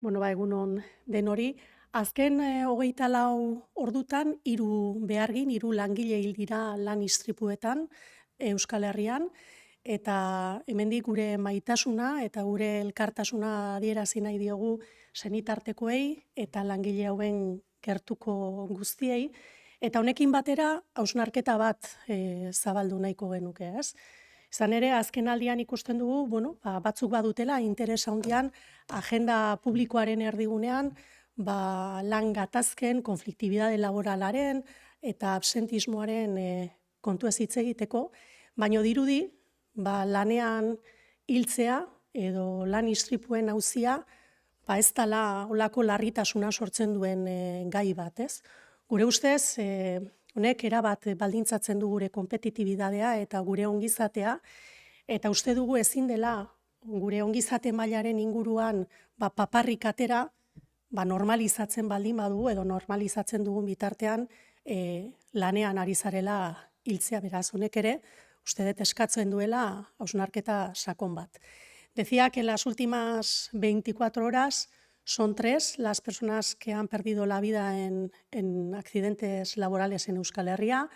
Egunon denori. Azken 24 ordutan, 3 behargin, 3 langile hil dira lan istripuetan Euskal Herrian, eta hemendik gure maitasuna eta gure elkartasuna adierazi nahi diogu senitartekoei eta langile hauen gertuko guztiei. Eta honekin batera, hausnarketa bat zabaldu nahiko genuke, ez? Izan ere, azken aldian ikusten dugu, batzuk badutela interes handian agenda publikoaren erdigunean, lan gatazken, konfliktibidade laboralaren eta absentismoaren kontu ez hitz egiteko, baino dirudi, lanean hiltzea edo lan istripuen auzia, ez dela olako larritasuna sortzen duen gai bat, ez? Gure ustez, honek erabat baldintzatzen du gure konpetitibidadea eta gure ongizatea, eta uste dugu ezin dela gure ongizate mailaren inguruan paparrik atera, normalizatzen baldin badu edo normalizatzen dugun bitartean lanean ari zarela hiltzea, beraz honek ere, uste dut eskatzen duela hausnarketa sakon bat. Decía que en las últimas 24 horas son 3 las personas que han perdido la vida en accidentes laborales en Euskal Herria.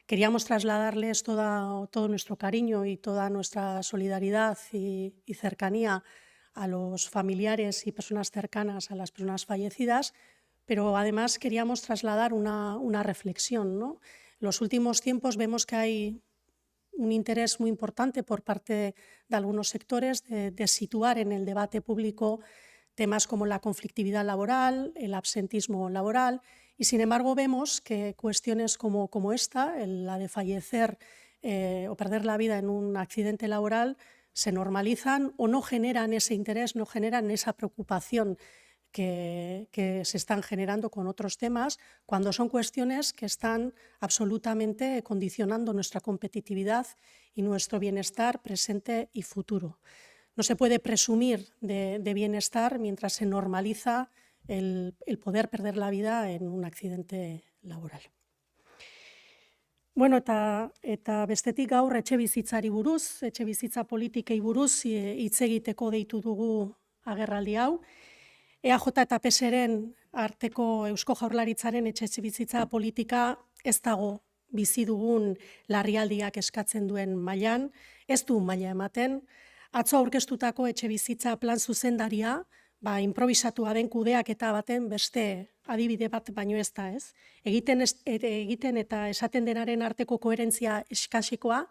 Queríamos trasladarles todo nuestro cariño y toda nuestra solidaridad y cercanía a los familiares y personas cercanas a las personas fallecidas, pero además queríamos trasladar una reflexión, ¿no? En los últimos tiempos vemos que hay un interés muy importante por parte de algunos sectores de situar en el debate público temas como la conflictividad laboral, el absentismo laboral, y sin embargo vemos que cuestiones como esta, la de fallecer o perder la vida en un accidente laboral, se normalizan o no generan ese interés, no generan esa preocupación que se están generando con otros temas, cuando son cuestiones que están absolutamente condicionando nuestra competitividad y nuestro bienestar presente y futuro. No se puede presumir de bienestar mientras se normaliza el poder perder la vida en un accidente laboral. Eta bestetik gaur etxebizitzari buruz, etxebizitza politikei buruz hitz egiteko deitu dugu agerraldi hau. EAJ eta PSren arteko Eusko Jaurlaritzaren etxebizitza politika ez dago bizi dugun larrialdiak eskatzen duen mailan, ez du maila ematen. Atzo aurkeztutako etxebizitza plan zuzendaria, improbisatua den kudeaketa baten beste adibide bat baino ez da, ez? Egiten eta esaten denaren arteko koherentzia eskasikoa,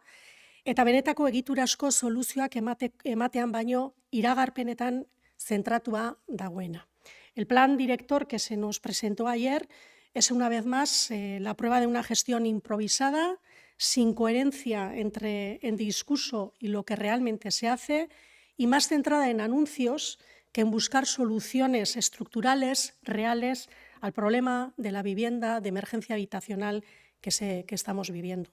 eta benetako egiturasko soluzioak ematean baino iragarpenetan zentratua dagoena. El plan director que se nos presentó ayer es una vez más la prueba de una gestión improvisada, sin coherencia en discurso y lo que realmente se hace, y más centrada en anuncios que en buscar soluciones estructurales, reales, al problema de la vivienda, de emergencia habitacional que estamos viviendo.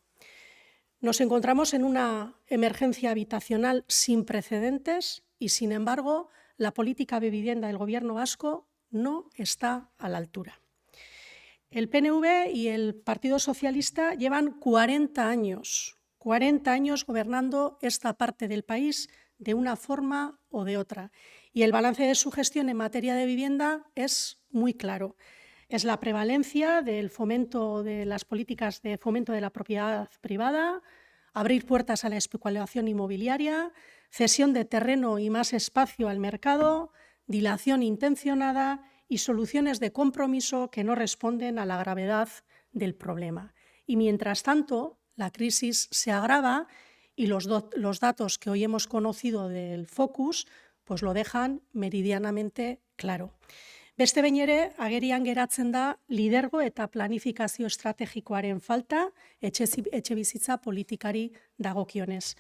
Nos encontramos en una emergencia habitacional sin precedentes y, sin embargo, la política de vivienda del Gobierno vasco no está a la altura. El PNV y el Partido Socialista llevan 40 años gobernando esta parte del país de una forma o de otra. Y el balance de su gestión en materia de vivienda es muy claro. Es la prevalencia del fomento de las políticas de fomento de la propiedad privada, abrir puertas a la especulación inmobiliaria, cesión de terreno y más espacio al mercado, dilación intencionada y soluciones de compromiso que no responden a la gravedad del problema. Y mientras tanto, la crisis se agrava y los datos que hoy hemos conocido del Focus pues lo dejan meridianamente claro. Beste behin ere, agerian geratzen da lidergo eta planifikazio estrategikoaren falta etxebizitza politikari dagokionez.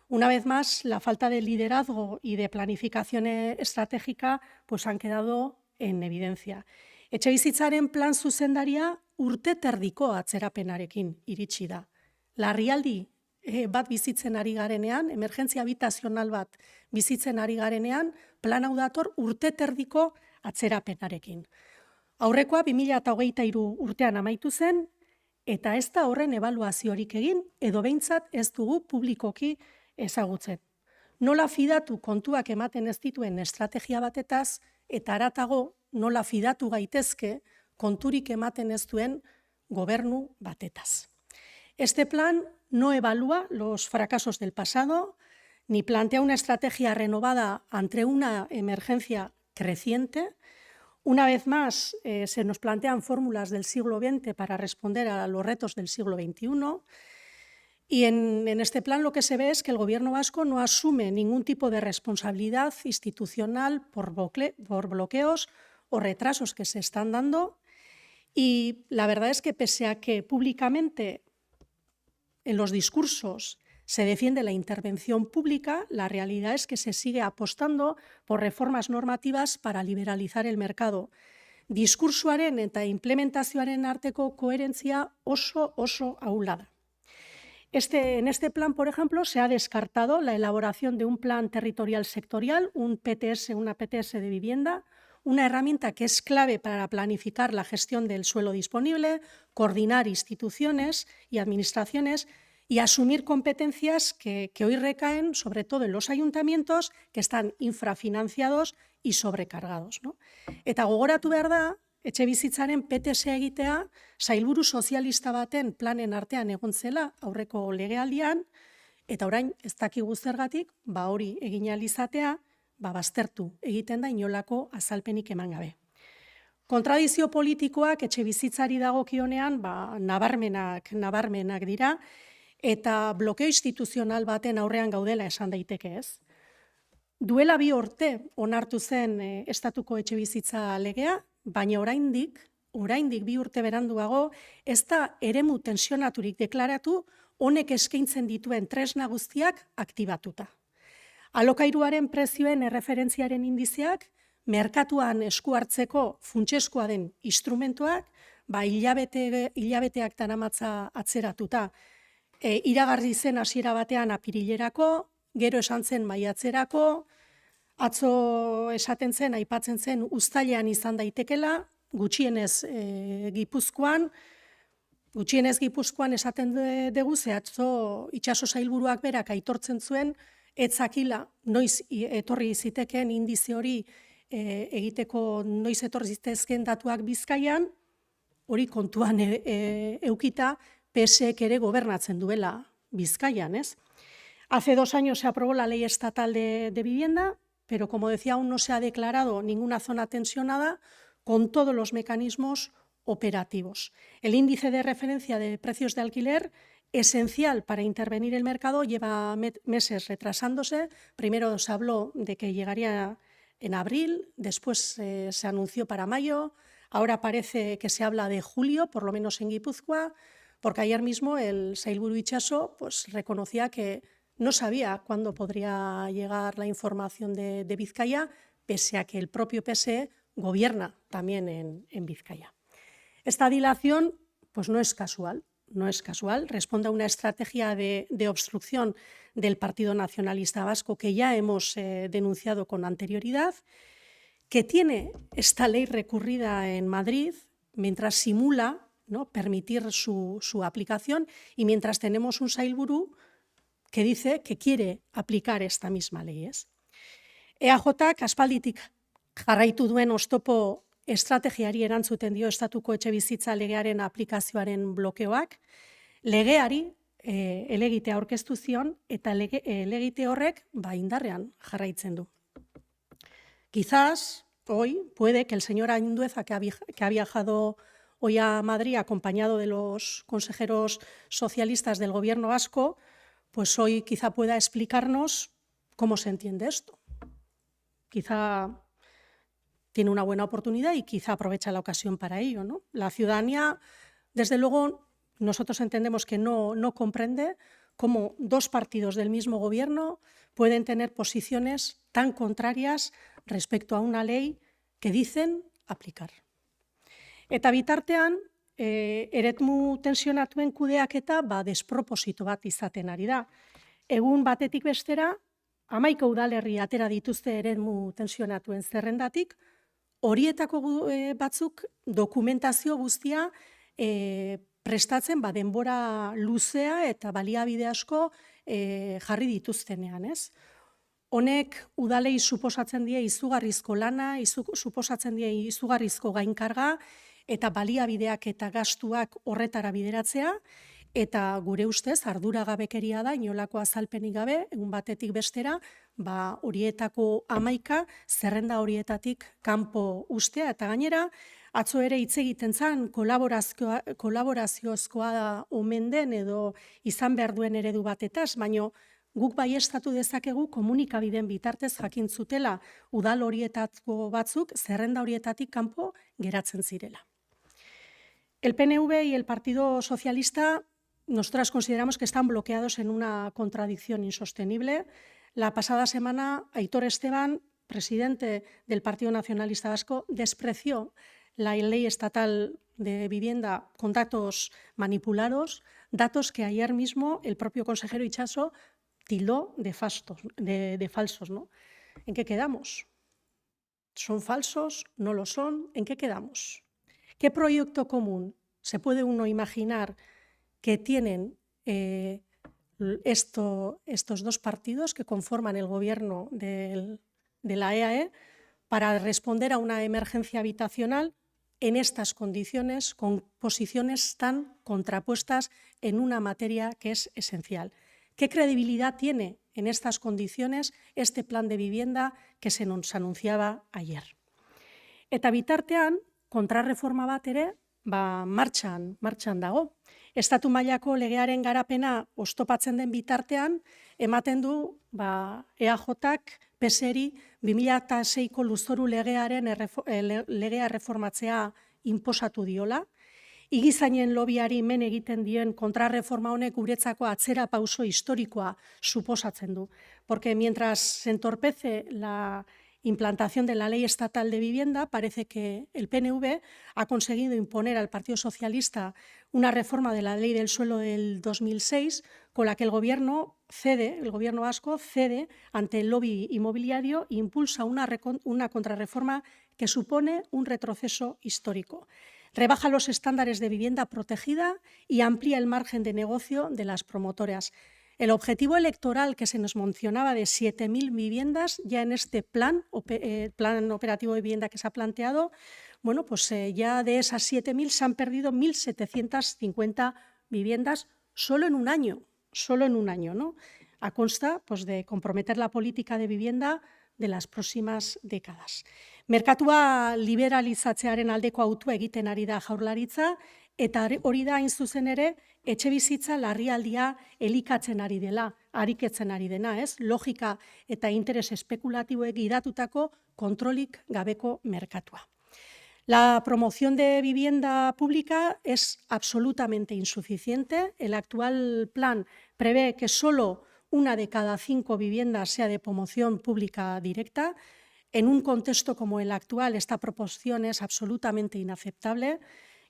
Una vez más, la falta de liderazgo y de planificación estratégica pues han quedado en evidencia. Etxebizitzaren plan zuzendaria urteterdiko atzerapenarekin iritsi da. Larrialdi bat bizitzen ari garenean, emergentzia habitazional bat bizitzen ari garenean, plan hau dator urteterdiko atzerapenarekin. Aurrekoa 2023 urtean amaitu zen, eta ez da horren ebaluaziorik egin, edo behintzat ez dugu publikoki ezagutzen. Nola fidatu kontuak ematen ez dituen estrategia batetaz, eta haratago nola fidatu gaitezke konturik ematen ez duen gobernu batetaz. Este plan no evalúa los fracasos del pasado, ni plantea una estrategia renovada ante una emergencia creciente. Una vez más, se nos plantean fórmulas del siglo XX para responder a los retos del siglo XXI. Y en este plan lo que se ve es que el Gobierno vasco no asume ningún tipo de responsabilidad institucional por bloqueos o retrasos que se están dando. Y la verdad es que pese a que públicamente en los discursos se defiende la intervención pública, la realidad es que se sigue apostando por reformas normativas para liberalizar el mercado. Diskurtsoaren eta implementazioaren arteko koherentzia oso ahulada. En este plan, por ejemplo, se ha descartado la elaboración de un plan territorial sectorial, una PTS de vivienda, una herramienta que es clave para planificar la gestión del suelo disponible, coordinar instituciones y administraciones y asumir competencias que hoy recaen sobre todo en los ayuntamientos, que están infrafinanciados y sobrecargados, ¿no? Eta gogoratu behar da, etxebizitzaren PTS egitea sailburu sozialista baten planen artean egon zela aurreko legealdian, eta orain ez dakigu zergatik, hori egin ahal izatea, baztertu egiten da inolako azalpenik eman gabe. Kontradizio politikoak etxebizitzari dagokionean nabarmenak dira, eta blokeo instituzional baten aurrean gaudela esan daiteke ez. Duela 2 urte onartu zen estatuko etxebizitza legea, baina oraindik 2 urte beranduago ez da eremu tensionaturik deklaratu honek eskaintzen dituen tresna guztiak aktibatuta. Alokairuaren prezioen erreferentziaren indizeak, merkatuan esku hartzeko funtsezkoa den instrumentuak, hilabeteak daramatza atzeratuta. Iragarri zen hasiera batean apirilerako, gero esan zen maiatzerako, atzo esaten zen, aipatzen zen uztailean izan daitekela, gutxienez Gipuzkoan esaten dugu, ze atzo itxaso sailburuak berak aitortzen zuen, etzakila noiz etorri zitekeen indize hori egiteko, noiz etorri zitezken datuak Bizkaian, hori kontuan eukita, PSek ere gobernatzen duela Bizkaian, ¿es? Hace 2 años se aprobó la ley estatal de vivienda, pero como decía, aún no se ha declarado ninguna zona tensionada con todos los mecanismos operativos. El índice de referencia de precios de alquiler, esencial para intervenir el mercado, lleva meses retrasándose. Primero se habló de que llegaría en abril, después se anunció para mayo, ahora parece que se habla de julio, por lo menos en Guipúzcoa, porque ayer mismo el sailburu Itxaso reconocía que no sabía cuándo podría llegar la información de Vizcaya, pese a que el propio PSE gobierna también en Vizcaya. Esta dilación no es casual, responde a una estrategia de obstrucción del Partido Nacionalista Vasco que ya hemos denunciado con anterioridad, que tiene esta ley recurrida en Madrid mientras simula, ¿no?, permitir su aplicación, y mientras tenemos un sailburu que dice que quiere aplicar esta misma ley. EAJak aspalditik jarraitu duen oztopo estrategiari erantzuten dio estatuko etxebizitza legearen aplikazioaren blokeoak, legeari helegitea aurkeztu zion eta helegite horrek indarrean jarraitzen du. Quizás hoy puede que el señor Andueza, que ha viajado hoy a Madrid acompañado de los consejeros socialistas del Gobierno vasco, pues hoy quizá pueda explicarnos cómo se entiende esto. Quizá tiene una buena oportunidad y quizá aprovecha la ocasión para ello, ¿no? La ciudadanía, desde luego, nosotros entendemos que no comprende cómo 2 partidos del mismo gobierno pueden tener posiciones tan contrarias respecto a una ley que dicen aplicar. Eta bitartean, eretmu tensionatuen kudeaketa desproposito bat izaten ari da. Egun batetik bestera, 11 udalerri atera dituzte eretmu tensionatuen zerrendatik, horietako batzuk dokumentazio guztia prestatzen denbora luzea eta baliabide asko jarri dituztenean, ez? Honek udalei suposatzen die izugarrizko lana, suposatzen die izugarrizko gainkarga eta baliabideak eta gastuak horretara bideratzea, eta gure ustez arduragabekeria da, inolako azalpenik gabe, egun batetik bestera, horietako 11 zerrenda horietatik kanpo ustea, eta gainera, atzo ere hitz egiten zen kolaboraziozkoa da omen den edo izan behar duen eredu batetaz, baino guk baiestatu dezakegu komunikabideen bitartez jakin zutela udal horietako batzuk zerrenda horietatik kanpo geratzen zirela. El PNV y el Partido Socialista, nosotras consideramos que están bloqueados en una contradicción insostenible. La pasada semana, Aitor Esteban, presidente del Partido Nacionalista Vasco, despreció la ley estatal de vivienda con datos manipulados, datos que ayer mismo el propio consejero Itxaso tildó de falsos, ¿no? ¿En qué quedamos? ¿Son falsos? ¿No lo son? ¿En qué quedamos? ¿Qué proyecto común se puede uno imaginar que tienen estos dos partidos que conforman el gobierno de la EAE para responder a una emergencia habitacional en estas condiciones, con posiciones tan contrapuestas en una materia que es esencial? ¿Qué credibilidad tiene en estas condiciones este plan de vivienda que se nos anunciaba ayer? Eta bitartean, kontrarreforma bat ere, martxan dago. Estatu mailako legearen garapena oztopatzen den bitartean, ematen du EAJak PSeri 2006ko lurzoru legea erreformatzea inposatu diola. Igizainen lobiari men egiten dien kontrarreforma honek guretzako atzera pauso historikoa suposatzen du. Porque mientras se entorpece la implantación de la Ley Estatal de Vivienda, parece que el PNV ha conseguido imponer al Partido Socialista una reforma de la Ley del Suelo del 2006 con la que el gobierno vasco cede ante el lobby inmobiliario e impulsa una contrarreforma que supone un retroceso histórico. Rebaja los estándares de vivienda protegida y amplía el margen de negocio de las promotoras. El objetivo electoral que se nos mencionaba de 7.000 viviendas, ya en este plan operativo de vivienda que se ha planteado, bueno, pues ya de esas 7.000 se han perdido 1.750 viviendas solo en un año, ¿no? A consta pues, de comprometer la política de vivienda de las próximas décadas. Merkatua liberalizatzearen aldeko autua egiten ari da Jaurlaritza, eta hori da hain zuzen ere etxebizitza larrialdia elikatzen ari dela, ariketzen ari dena, ez? Logika eta interes espekulatiboek gidatutako kontrolik gabeko merkatua. La promoción de vivienda pública es absolutamente insuficiente. El actual plan prevé que solo 1 de cada 5 viviendas sea de promoción pública directa. En un contexto como el actual, esta proporción es absolutamente inaceptable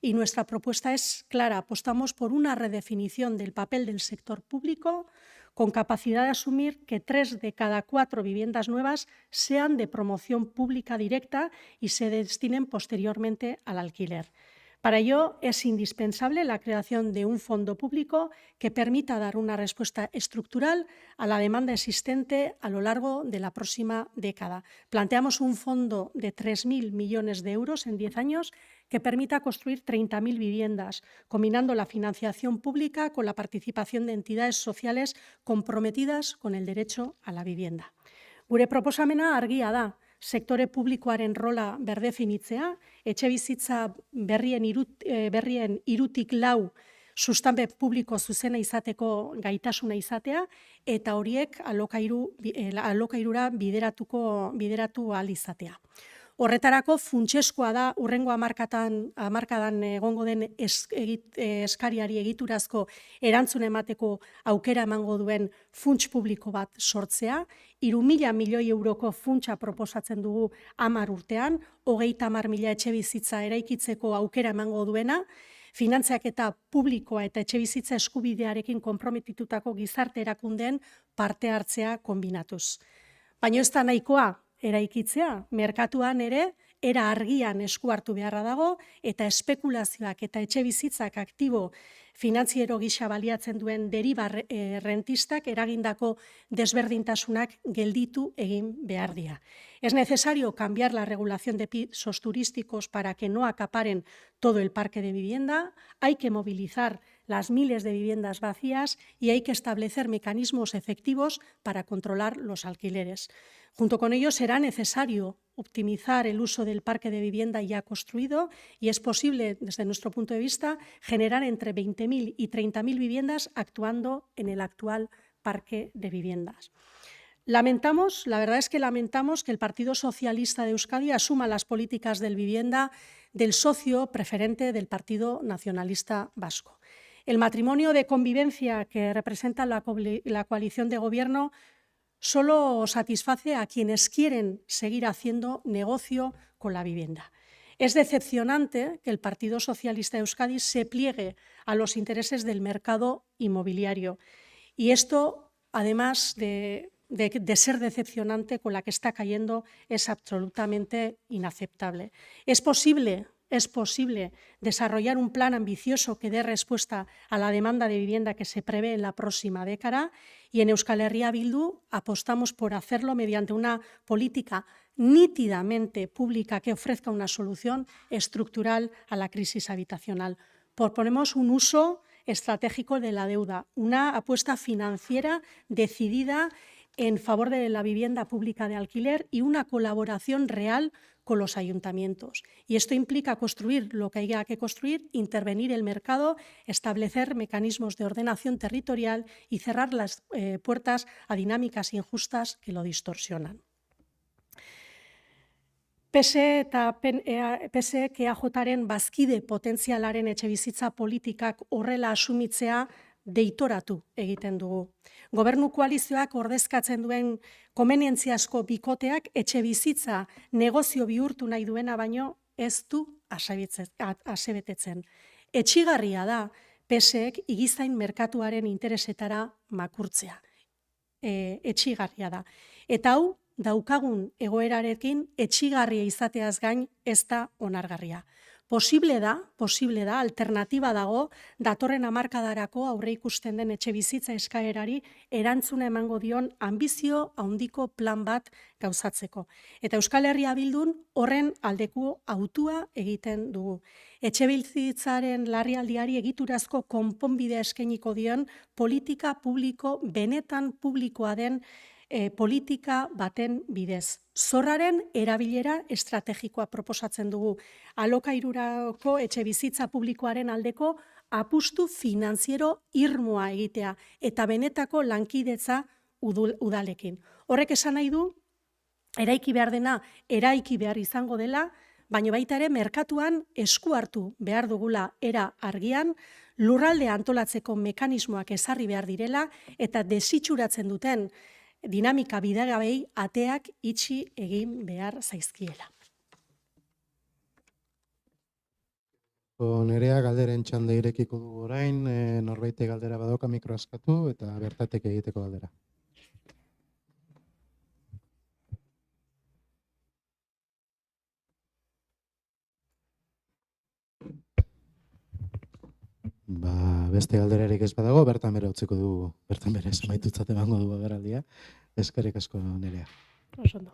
y nuestra propuesta es clara. Apostamos por una redefinición del papel del sector público con capacidad de asumir que 3 de cada 4 viviendas nuevas sean de promoción pública directa y se destinen posteriormente al alquiler. Para ello es indispensable la creación de un fondo público que permita dar una respuesta estructural a la demanda existente a lo largo de la próxima década. Planteamos un fondo de 3.000 millones de euros en 10 años que permita construir 30.000 viviendas, combinando la financiación pública con la participación de entidades sociales comprometidas con el derecho a la vivienda. Gure proposamena argia da. Sektore publikoaren rola berdefinitzea, etxebizitza berrien 3 lau sustanbe publiko zuzena izateko gaitasuna izatea, eta horiek alokairura bideratu ahal izatea. Horretarako funtsezkoa da hurrengo hamarkadan egongo den eskariari egiturazko erantzun emateko aukera emango duen funts publiko bat sortzea, 3.000 milioi euroko funtsa proposatzen dugu 10 urtean, 30.000 etxebizitza eraikitzeko aukera emango duena, finantziaketa publikoa eta etxebizitza eskubidearekin konprometitutako gizarte erakundeen parte hartzea konbinatuz. Baina ez da nahikoa eraikitzea, merkatuan ere era argian esku hartu beharra dago, eta espekulazioak eta etxebizitzak aktibo finantziero gisa baliatzen duen deriba rentistak eragindako desberdintasunak gelditu egin behar dira. Es necesario cambiar la regulación de pisos turísticos para que no acaparen todo el parque de vivienda, hay que movilizar las miles de viviendas vacías y hay que establecer mecanismos efectivos para controlar los alquileres. Junto con ello será necesario optimizar el uso del parque de vivienda ya construido y es posible, desde nuestro punto de vista, generar entre 20.000 y 30.000 viviendas actuando en el actual parque de viviendas. La verdad es que lamentamos que el Partido Socialista de Euskadi asuma las políticas de vivienda del socio preferente del Partido Nacionalista Vasco. El matrimonio de convivencia que representa la coalición de gobierno solo satisface a quienes quieren seguir haciendo negocio con la vivienda. Es decepcionante que el Partido Socialista de Euskadi se pliegue a los intereses del mercado inmobiliario. Y esto, además de ser decepcionante, con la que está cayendo, es absolutamente inaceptable. Es posible desarrollar un plan ambicioso que dé respuesta a la demanda de vivienda que se prevé en la próxima década y en Euskal Herria Bildu apostamos por hacerlo mediante una política nítidamente pública que ofrezca una solución estructural a la crisis habitacional. Proponemos un uso estratégico de la deuda, una apuesta financiera decidida en favor de la vivienda pública de alquiler y una colaboración real con los ayuntamientos. Y esto implica construir lo que haya que construir, intervenir el mercado, establecer mecanismos de ordenación territorial y cerrar las puertas a dinámicas injustas que lo distorsionan. PSE eta PSEk EAJaren bazkide potentzialaren etxebizitza politikak horrela asumitzea deitoratu egiten dugu. Gobernu koalizioak ordezkatzen duen komenientziazko bikoteak etxebizitza negozio bihurtu nahi duena baino ez du asebetetzen. Etsigarria da PSEk igizain merkatuaren interesetara makurtzea. Etsigarria da. Eta hau, daukagun egoerarekin etsigarria izateaz gain ez da onargarria. Posible da, alternatiba dago, datorren hamarkadarako aurreikusten den etxebizitza eskaerari erantzuna emango dion anbizio handiko plan bat gauzatzeko. Eta Euskal Herria Bildun horren aldeko hautua egiten dugu. Etxebizitzaren larrialdiari egiturazko konponbidea eskainiko dion politika publiko benetan publikoa den politika baten bidez. Zorraren erabilera estrategikoa proposatzen dugu. Alokairurako etxebizitza publikoaren aldeko apustu finanziero irmoa egitea eta benetako lankidetza udalekin. Horrek esan nahi du, eraiki behar dena, eraiki behar izango dela, baina baita ere merkatuan esku hartu behar dugula era argian, lurralde antolatzeko mekanismoak ezarri behar direla eta desitxuratzen duten dinamika bidegabei ateak itxi egin behar zaizkiela. Nerea galderen txanda irekiko dugu orain, norbaite galdera badoka mikro askatu eta bertatek egiteko galdera. Beste galderarik ez badago, bertan bere utziko dugu, bertan bere zamaitutzat emango dugu agerraldia. Eskerrik asko, Nerea. Oso ondo.